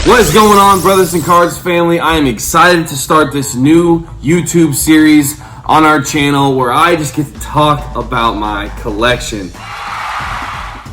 What is going on, Brothers and Cards family? I am excited to start this new YouTube series on our channel where I just get to talk about my collection.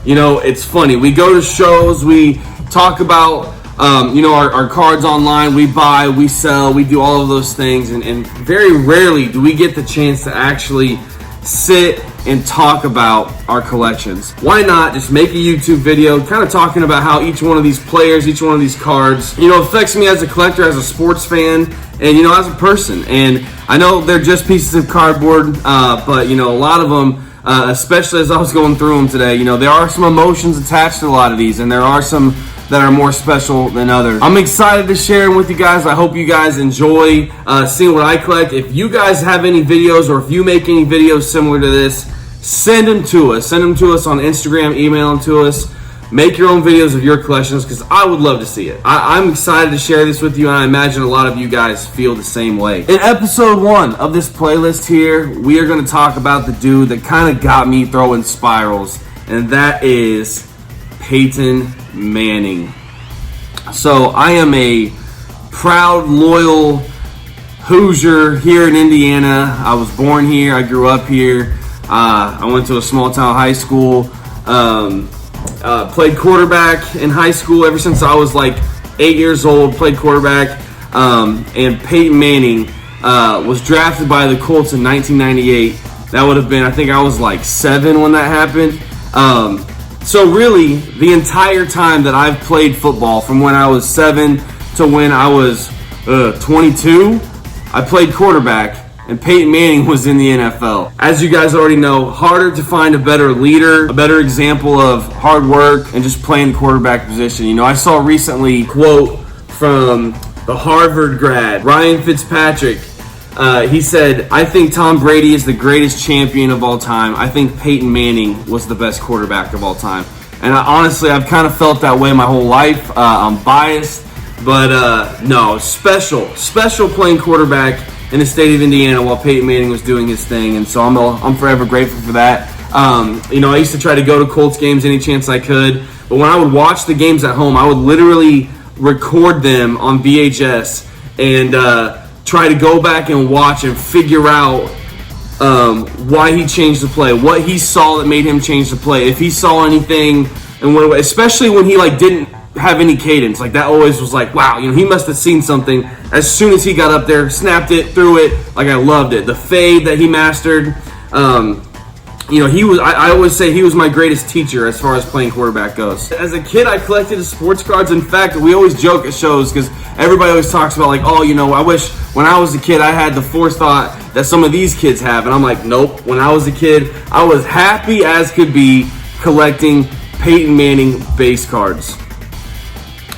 You know, it's funny. We go to shows, we talk about, our cards online, we buy, we sell, we do all of those things, and very rarely do we get the chance to actually sit and talk about our collections. Why not just make a YouTube video kind of talking about how each one of these players, each one of these cards, affects me as a collector, as a sports fan, and, as a person. And I know they're just pieces of cardboard, but, a lot of them, especially as I was going through them today, there are some emotions attached to a lot of these, and there are some that are more special than others. I'm excited to share them with you guys. I hope you guys enjoy seeing what I collect. If you guys have any videos, or if you make any videos similar to this, send them to us. Send them to us on Instagram, email them to us. Make your own videos of your collections, because I would love to see it. I'm excited to share this with you, and I imagine a lot of you guys feel the same way. In episode 1 of this playlist here, we are going to talk about the dude that kind of got me throwing spirals, and that is Peyton Manning. So I am a proud, loyal Hoosier here in Indiana. I was born here. I grew up here. I went to a small town high school. Played quarterback in high school ever since I was like 8 years old. Played quarterback. And Peyton Manning was drafted by the Colts in 1998. That would have been, I think I was like 7 when that happened. So really, the entire time that I've played football, from when I was 7 to when I was 22, I played quarterback, and Peyton Manning was in the NFL. As you guys already know, harder to find a better leader, a better example of hard work and just playing the quarterback position. I saw recently a quote from the Harvard grad, Ryan Fitzpatrick. He said, "I think Tom Brady is the greatest champion of all time. I think Peyton Manning was the best quarterback of all time." And honestly, I've kind of felt that way my whole life. I'm biased, but no, special playing quarterback in the state of Indiana while Peyton Manning was doing his thing. And so I'm forever grateful for that. I used to try to go to Colts games any chance I could, but when I would watch the games at home, I would literally record them on VHS and try to go back and watch and figure out why he changed the play, what he saw that made him change the play, if he saw anything, and especially when he didn't have any cadence. That always was wow, he must have seen something. As soon as he got up there, snapped it, threw it, I loved it. The fade that he mastered. He was. I always say he was my greatest teacher as far as playing quarterback goes. As a kid, I collected his sports cards. In fact, we always joke at shows because everybody always talks about I wish when I was a kid I had the forethought that some of these kids have, and I'm like, nope. When I was a kid, I was happy as could be collecting Peyton Manning base cards.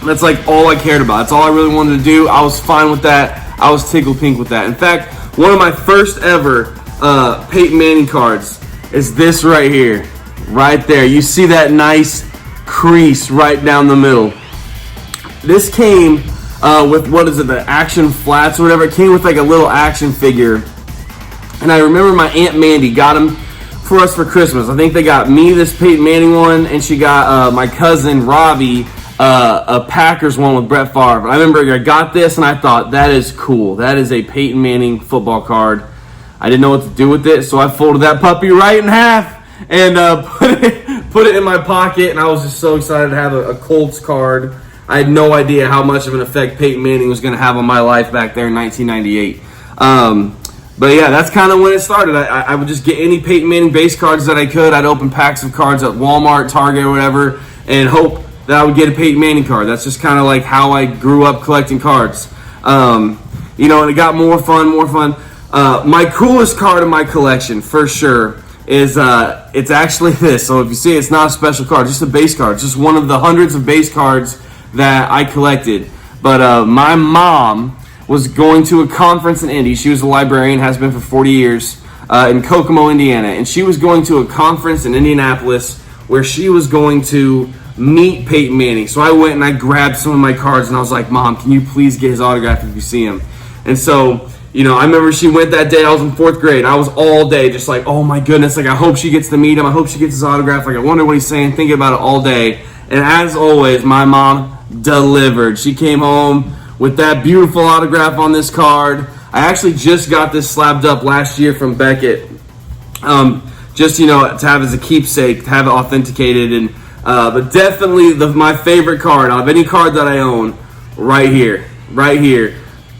That's all I cared about. That's all I really wanted to do. I was fine with that. I was tickled pink with that. In fact, one of my first ever Peyton Manning cards is this right here, right there. You see that nice crease right down the middle. This came with, the action flats or whatever. It came with a little action figure. And I remember my Aunt Mandy got them for us for Christmas. I think they got me this Peyton Manning one, and she got my cousin Robbie a Packers one with Brett Favre. I remember I got this and I thought, that is cool. That is a Peyton Manning football card. I didn't know what to do with it, so I folded that puppy right in half and put it in my pocket, and I was just so excited to have a Colts card. I had no idea how much of an effect Peyton Manning was going to have on my life back there in 1998. But yeah, that's kind of when it started. I would just get any Peyton Manning base cards that I could. I'd open packs of cards at Walmart, Target, or whatever, and hope that I would get a Peyton Manning card. That's just kind of how I grew up collecting cards. And it got more fun. My coolest card in my collection, for sure, is it's actually this. So if you see it, it's not a special card, just a base card. It's just one of the hundreds of base cards that I collected. But my mom was going to a conference in Indy. She was a librarian, has been for 40 years, in Kokomo, Indiana. And she was going to a conference in Indianapolis where she was going to meet Peyton Manning. So I went and I grabbed some of my cards and I was like, Mom, can you please get his autograph if you see him? And so, I remember she went that day. I was in 4th grade. I was all day just oh my goodness, I hope she gets to meet him. I hope she gets his autograph. I wonder what he's saying, thinking about it all day. And as always, my mom delivered. She came home with that beautiful autograph on this card. I actually just got this slabbed up last year from Beckett. Just, to have as a keepsake, to have it authenticated. And but definitely my favorite card out of any card that I own, right here.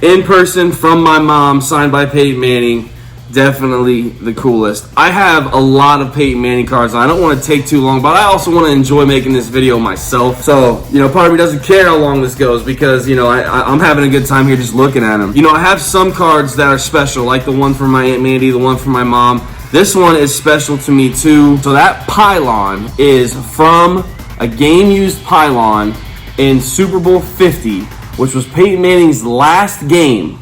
In person from my mom, signed by Peyton Manning. Definitely the coolest. I have a lot of Peyton Manning cards. I don't want to take too long, but I also want to enjoy making this video myself. So, part of me doesn't care how long this goes because, I'm having a good time here just looking at them. I have some cards that are special, like the one from my Aunt Mandy, the one from my mom. This one is special to me too. So that pylon is from a game-used pylon in Super Bowl 50, which was Peyton Manning's last game.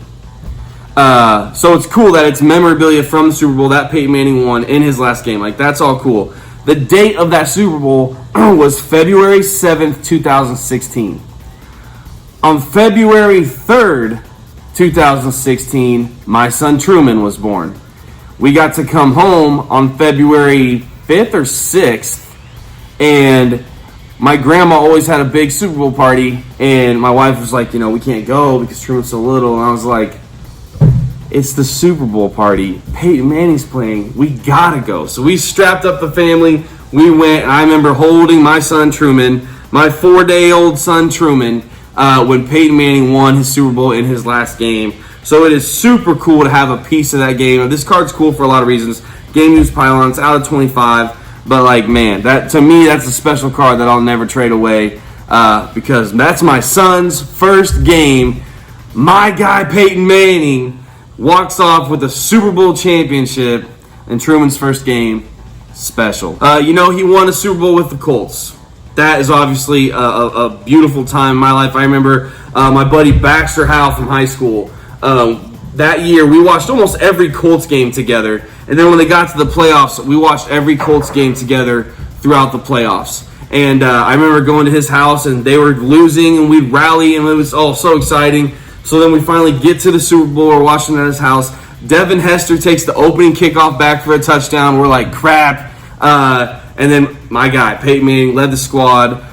So it's cool that it's memorabilia from the Super Bowl that Peyton Manning won in his last game. Like, that's all cool. The date of that Super Bowl was February 7th, 2016. On February 3rd, 2016, my son Truman was born. We got to come home on February 5th or 6th, and my grandma always had a big Super Bowl party, and my wife was like, we can't go because Truman's so little, and I was like, it's the Super Bowl party. Peyton Manning's playing. We gotta go. So we strapped up the family. We went, and I remember holding my son Truman, my 4-day-old son Truman, when Peyton Manning won his Super Bowl in his last game. So it is super cool to have a piece of that game. This card's cool for a lot of reasons. Game used pylon, it's out of 25. But man, to me, that's a special card that I'll never trade away because that's my son's first game. My guy Peyton Manning walks off with a Super Bowl championship in Truman's first game. Special. He won a Super Bowl with the Colts. That is obviously a beautiful time in my life. I remember my buddy Baxter Howell from high school. That year, we watched almost every Colts game together. And then when they got to the playoffs, we watched every Colts game together throughout the playoffs. And I remember going to his house, and they were losing, and we'd rally, and it was all so exciting. So then we finally get to the Super Bowl. We're watching at his house. Devin Hester takes the opening kickoff back for a touchdown. We're like, crap. And then my guy, Peyton Manning, led the squad.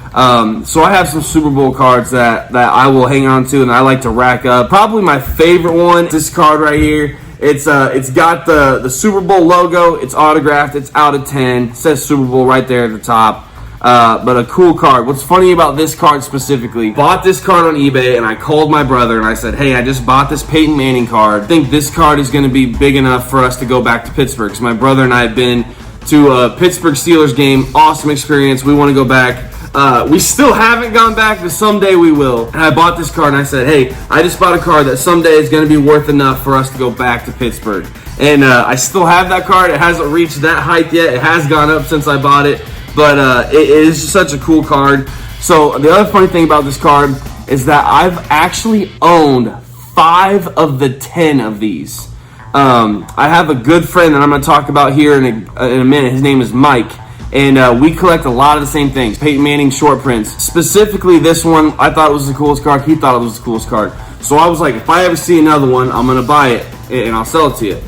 So I have some Super Bowl cards that I will hang on to and I like to rack up. Probably my favorite one, this card right here. It's got the Super Bowl logo. It's autographed. It's out of 10. It says Super Bowl right there at the top. But a cool card. What's funny about this card specifically, bought this card on eBay, and I called my brother and I said, hey, I just bought this Peyton Manning card. I think this card is going to be big enough for us to go back to Pittsburgh. Because my brother and I have been to a Pittsburgh Steelers game. Awesome experience. We want to go back. We still haven't gone back, but someday we will. And I bought this card and I said, hey, I just bought a card that someday is going to be worth enough for us to go back to Pittsburgh. And I still have that card. It hasn't reached that height yet. It has gone up since I bought it. But it is such a cool card. So the other funny thing about this card is that I've actually owned 5 of the 10 of these. I have a good friend that I'm going to talk about here in a minute. His name is Mike. And we collect a lot of the same things. Peyton Manning short prints. Specifically this one, I thought it was the coolest card. He thought it was the coolest card. So I was like, if I ever see another one, I'm going to buy it and I'll sell it to you.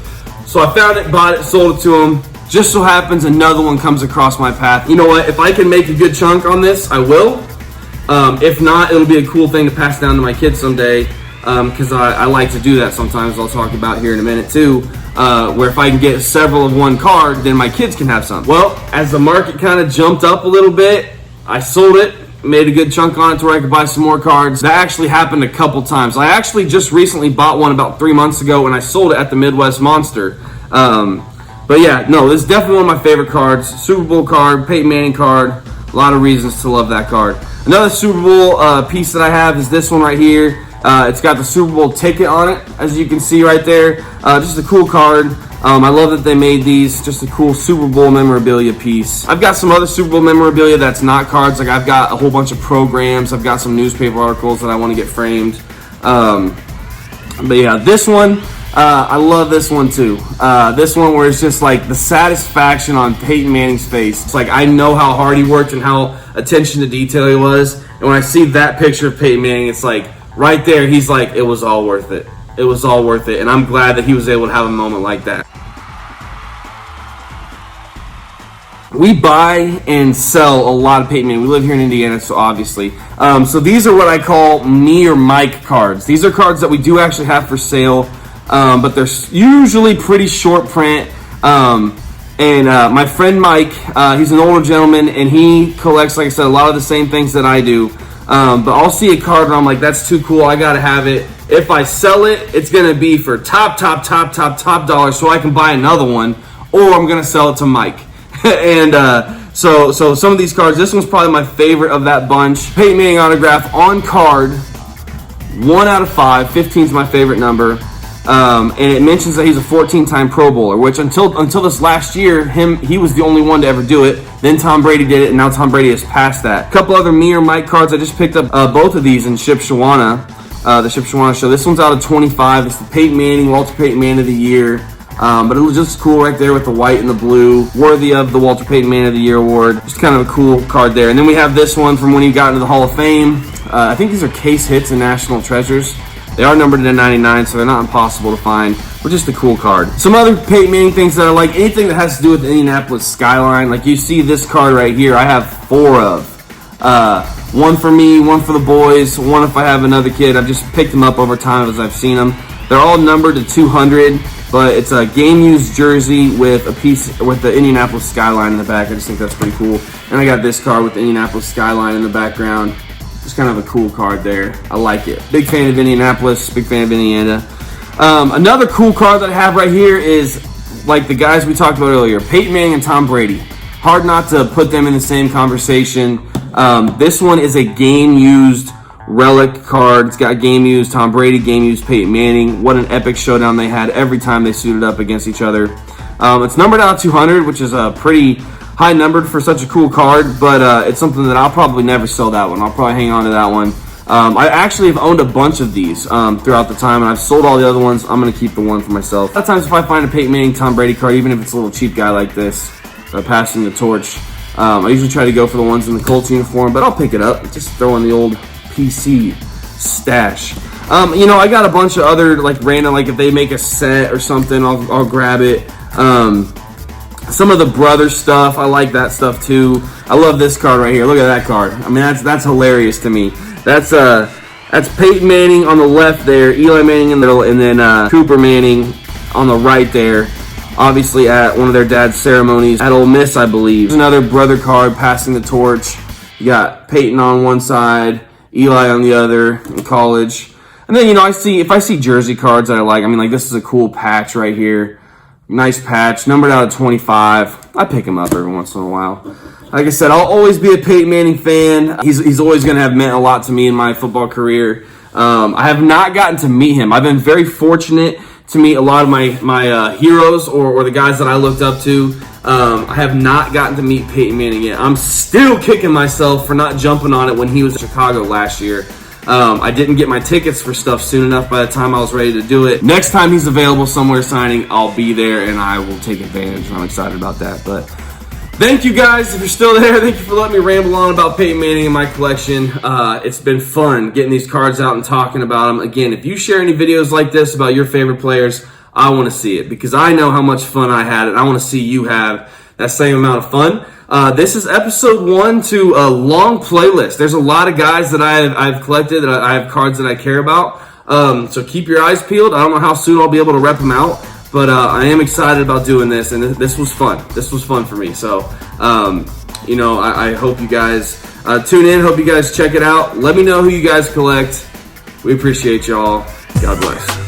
So I found it, bought it, sold it to him. Just so happens another one comes across my path. You know what? If I can make a good chunk on this, I will. If not, it'll be a cool thing to pass down to my kids someday. Because I like to do that sometimes. I'll talk about here in a minute too. Where if I can get several of one card, then my kids can have some. Well, as the market kind of jumped up a little bit, I sold it, made a good chunk on it to where I could buy some more cards. That actually happened a couple times. I actually just recently bought one about 3 months ago, and I sold it at the Midwest Monster. But yeah, no, this is definitely one of my favorite cards. Super Bowl card, Peyton Manning card. A lot of reasons to love that card. Another Super Bowl piece that I have is this one right here. It's got the Super Bowl ticket on it, as you can see right there. Just a cool card. I love that they made these. Just a cool Super Bowl memorabilia piece. I've got some other Super Bowl memorabilia that's not cards. Like I've got a whole bunch of programs. I've got some newspaper articles that I want to get framed. But yeah, this one, I love this one too. This one where it's just like the satisfaction on Peyton Manning's face. It's like I know how hard he worked and how attention to detail he was. And when I see that picture of Peyton Manning, it's like, right there, he's like, it was all worth it. It was all worth it. And I'm glad that he was able to have a moment like that. we buy and sell a lot of Peyton Manning. We live here in Indiana, so obviously. So these are what I call me or Mike cards. These are cards that we do actually have for sale, but they're usually pretty short print. My friend Mike, he's an older gentleman, and he collects, like I said, a lot of the same things that I do. But I'll see a card and I'm like, that's too cool, I gotta have it. If I sell it, it's gonna be for top dollar, so I can buy another one, or I'm gonna sell it to Mike. And so some of these cards, this one's probably my favorite of that bunch. Peyton Manning autograph on card, 1 out of 5. 15 is my favorite number. And it mentions that he's a 14-time Pro Bowler, which until this last year, he was the only one to ever do it. Then Tom Brady did it, and now Tom Brady has passed that. A couple other me or Mike cards. I just picked up both of these in Shipshawana, the Shipshawana show. This one's out of 25. It's the Peyton Manning, Walter Payton Man of the Year. But it was just cool right there with the white and the blue. Worthy of the Walter Payton Man of the Year award. Just kind of a cool card there. And then we have this one from when he got into the Hall of Fame. I think these are case hits and national treasures. They are numbered to 99, so they're not impossible to find, but just a cool card. Some other Peyton Manning things that I like, anything that has to do with the Indianapolis skyline. Like you see this card right here, I have 4 of. One for me, one for the boys, one if I have another kid. I've just picked them up over time as I've seen them. They're all numbered to 200, but it's a game-used jersey with a piece with the Indianapolis skyline in the back. I just think that's pretty cool. And I got this card with the Indianapolis skyline in the background. Just kind of a cool card there. I like it. Big fan of Indianapolis, big fan of Indiana. Another cool card that I have right here is like the guys we talked about earlier, Peyton Manning and Tom Brady. Hard not to put them in the same conversation. This one is a game-used relic card. It's got game-used Tom Brady, game-used Peyton Manning. What an epic showdown they had every time they suited up against each other. It's numbered out 200, which is a pretty high numbered for such a cool card, but it's something that I'll probably never sell that one. I'll probably hang on to that one. I actually have owned a bunch of these throughout the time, and I've sold all the other ones. I'm going to keep the one for myself. A lot of times if I find a Peyton Manning, Tom Brady card, even if it's a little cheap guy like this, passing the torch, I usually try to go for the ones in the Colts uniform, but I'll pick it up. Just throw in the old PC stash. I got a bunch of other like random, like if they make a set or something, I'll grab it. Some of the brother stuff, I like that stuff too. I love this card right here. Look at that card. I mean, that's hilarious to me. That's Peyton Manning on the left there, Eli Manning in the middle, and then Cooper Manning on the right there. Obviously at one of their dad's ceremonies at Ole Miss, I believe. There's another brother card passing the torch. You got Peyton on one side, Eli on the other in college. And then, if I see jersey cards that I like, I mean, like this is a cool patch right here. Nice patch, numbered out of 25. I pick him up every once in a while. Like I said, I'll always be a Peyton Manning fan. He's always going to have meant a lot to me in my football career. I have not gotten to meet him. I've been very fortunate to meet a lot of my heroes or the guys that I looked up to. I have not gotten to meet Peyton Manning yet. I'm still kicking myself for not jumping on it when he was in Chicago last year. I didn't get my tickets for stuff soon enough by the time I was ready to do it. Next time he's available somewhere signing, I'll be there and I will take advantage. I'm excited about that. But thank you guys. If you're still there, thank you for letting me ramble on about Peyton Manning and my collection. It's been fun getting these cards out and talking about them. Again, if you share any videos like this about your favorite players, I want to see it because I know how much fun I had and I want to see you have that same amount of fun. This is episode 1 to a long playlist. There's a lot of guys that I've collected, that I have cards that I care about. So keep your eyes peeled. I don't know how soon I'll be able to rep them out, but I am excited about doing this, and this was fun. This was fun for me. So, I hope you guys tune in. Hope you guys check it out. Let me know who you guys collect. We appreciate y'all. God bless.